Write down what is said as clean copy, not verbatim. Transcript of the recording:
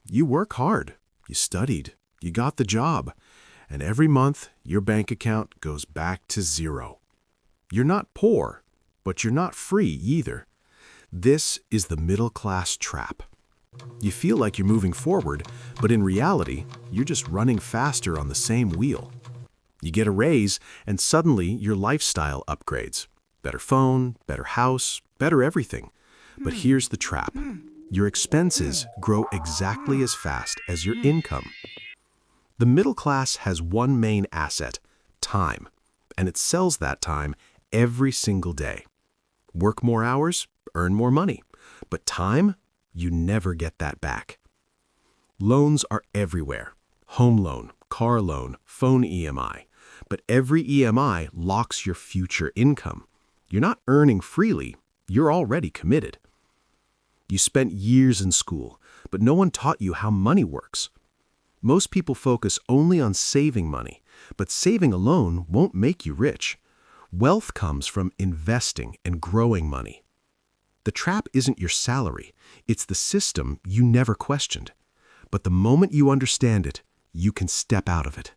You work hard, you studied, you got the job, and every month your bank account goes back to zero. You're not poor, but you're not free either. This is the middle class trap. You feel like you're moving forward, but in reality, you're just running faster on the same wheel. You get a raise, and suddenly your lifestyle upgrades. Better phone, better house, better everything. But here's the trap. Your expenses grow exactly as fast as your income. The middle class has one main asset, time, and it sells that time every single day. Work more hours, earn more money. But time, you never get that back. Loans are everywhere. Home loan, car loan, phone EMI. But every EMI locks your future income. You're not earning freely, you're already committed. You spent years in school, but no one taught you how money works. Most people focus only on saving money, but saving alone won't make you rich. Wealth comes from investing and growing money. The trap isn't your salary, it's the system you never questioned. But the moment you understand it, you can step out of it.